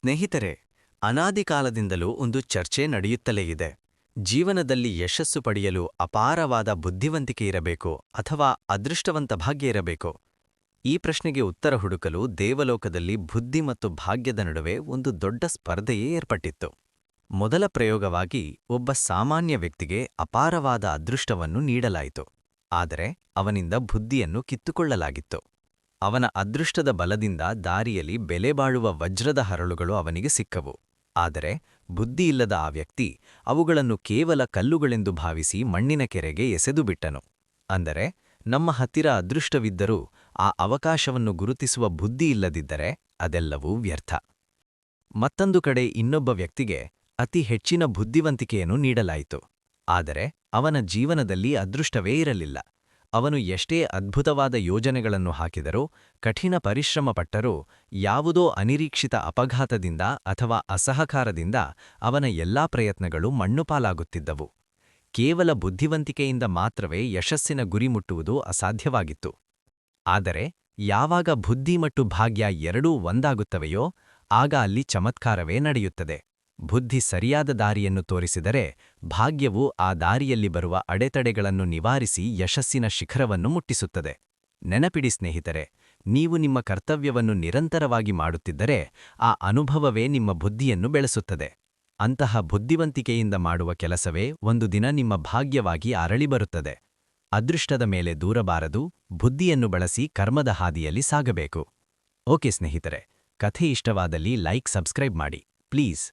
ಸ್ನೇಹಿತರೆ, ಅನಾದಿ ಕಾಲದಿಂದಲೂ ಒಂದು ಚರ್ಚೆ ನಡೆಯುತ್ತಲೇ ಇದೆ. ಜೀವನದಲ್ಲಿ ಯಶಸ್ಸು ಪಡೆಯಲು ಅಪಾರವಾದ ಬುದ್ಧಿವಂತಿಕೆ ಇರಬೇಕೋ ಅಥವಾ ಅದೃಷ್ಟವಂತ ಭಾಗ್ಯ ಇರಬೇಕೋ? ಈ ಪ್ರಶ್ನೆಗೆ ಉತ್ತರ ಹುಡುಕಲು ದೇವಲೋಕದಲ್ಲಿ ಬುದ್ಧಿ ಮತ್ತು ಭಾಗ್ಯದ ನಡುವೆ ಒಂದು ದೊಡ್ಡ ಸ್ಪರ್ಧೆಯೇ ಏರ್ಪಟ್ಟಿತ್ತು. ಮೊದಲ ಪ್ರಯೋಗವಾಗಿ ಒಬ್ಬ ಸಾಮಾನ್ಯ ವ್ಯಕ್ತಿಗೆ ಅಪಾರವಾದ ಅದೃಷ್ಟವನ್ನು ನೀಡಲಾಯಿತು. ಆದರೆ ಅವನಿಂದ ಬುದ್ಧಿಯನ್ನು ಕಿತ್ತುಕೊಳ್ಳಲಾಗಿತ್ತು. ಅವನ ಅದೃಷ್ಟದ ಬಲದಿಂದ ದಾರಿಯಲ್ಲಿ ಬೆಲೆಬಾಳುವ ವಜ್ರದ ಹರಳುಗಳು ಅವನಿಗೆ ಸಿಕ್ಕವು. ಆದರೆ ಬುದ್ಧಿಯಿಲ್ಲದ ಆ ವ್ಯಕ್ತಿ ಅವುಗಳನ್ನು ಕೇವಲ ಕಲ್ಲುಗಳೆಂದು ಭಾವಿಸಿ ಮಣ್ಣಿನ ಕೆರೆಗೆ ಎಸೆದುಬಿಟ್ಟನು. ಅಂದರೆ ನಮ್ಮ ಹತ್ತಿರ ಅದೃಷ್ಟವಿದ್ದರೂ ಆ ಅವಕಾಶವನ್ನು ಗುರುತಿಸುವ ಬುದ್ಧಿಯಿಲ್ಲದಿದ್ದರೆ ಅದೆಲ್ಲವೂ ವ್ಯರ್ಥ. ಮತ್ತೊಂದು ಕಡೆ ಇನ್ನೊಬ್ಬ ವ್ಯಕ್ತಿಗೆ ಅತಿ ಹೆಚ್ಚಿನ ಬುದ್ಧಿವಂತಿಕೆಯನ್ನು ನೀಡಲಾಯಿತು. ಆದರೆ ಅವನ ಜೀವನದಲ್ಲಿ ಅದೃಷ್ಟವೇ ಇರಲಿಲ್ಲ. ಅವನು ಎಷ್ಟೇ ಅದ್ಭುತವಾದ ಯೋಜನೆಗಳನ್ನು ಹಾಕಿದರೂ, ಕಠಿಣ ಪರಿಶ್ರಮ ಪಟ್ಟರೂ, ಯಾವುದೋ ಅನಿರೀಕ್ಷಿತ ಅಪಘಾತದಿಂದ ಅಥವಾ ಅಸಹಕಾರದಿಂದ ಅವನ ಎಲ್ಲಾ ಪ್ರಯತ್ನಗಳು ಮಣ್ಣುಪಾಲಾಗುತ್ತಿದ್ದವು. ಕೇವಲ ಬುದ್ಧಿವಂತಿಕೆಯಿಂದ ಮಾತ್ರವೇ ಯಶಸ್ಸಿನ ಗುರಿ ಮುಟ್ಟುವುದು ಅಸಾಧ್ಯವಾಗಿತ್ತು. ಆದರೆ ಯಾವಾಗ ಬುದ್ಧಿ ಮತ್ತು ಭಾಗ್ಯ ಎರಡೂ ಒಂದಾಗುತ್ತವೆಯೋ ಆಗ ಅಲ್ಲಿ ಚಮತ್ಕಾರವೇ ನಡೆಯುತ್ತದೆ. ಬುದ್ಧಿ ಸರಿಯಾದ ದಾರಿಯನ್ನು ತೋರಿಸಿದರೆ ಭಾಗ್ಯವು ಆ ದಾರಿಯಲ್ಲಿ ಬರುವ ಅಡೆತಡೆಗಳನ್ನು ನಿವಾರಿಸಿ ಯಶಸ್ಸಿನ ಶಿಖರವನ್ನು ಮುಟ್ಟಿಸುತ್ತದೆ. ನೆನಪಿಡಿ ಸ್ನೇಹಿತರೆ, ನೀವು ನಿಮ್ಮ ಕರ್ತವ್ಯವನ್ನು ನಿರಂತರವಾಗಿ ಮಾಡುತ್ತಿದ್ದರೆ ಆ ಅನುಭವವೇ ನಿಮ್ಮ ಬುದ್ಧಿಯನ್ನು ಬೆಳೆಸುತ್ತದೆ. ಅಂತಹ ಬುದ್ಧಿವಂತಿಕೆಯಿಂದ ಮಾಡುವ ಕೆಲಸವೇ ಒಂದು ದಿನ ನಿಮ್ಮ ಭಾಗ್ಯವಾಗಿ ಅರಳಿ ಬರುತ್ತದೆ. ಅದೃಷ್ಟದ ಮೇಲೆ ದೂರಬಾರದು, ಬುದ್ಧಿಯನ್ನು ಬಳಸಿ ಕರ್ಮದ ಹಾದಿಯಲ್ಲಿ ಸಾಗಬೇಕು. ಓಕೆ ಸ್ನೇಹಿತರೆ, ಕಥೆ ಇಷ್ಟವಾದಲ್ಲಿ ಲೈಕ್ ಸಬ್ಸ್ಕ್ರೈಬ್ ಮಾಡಿ ಪ್ಲೀಸ್.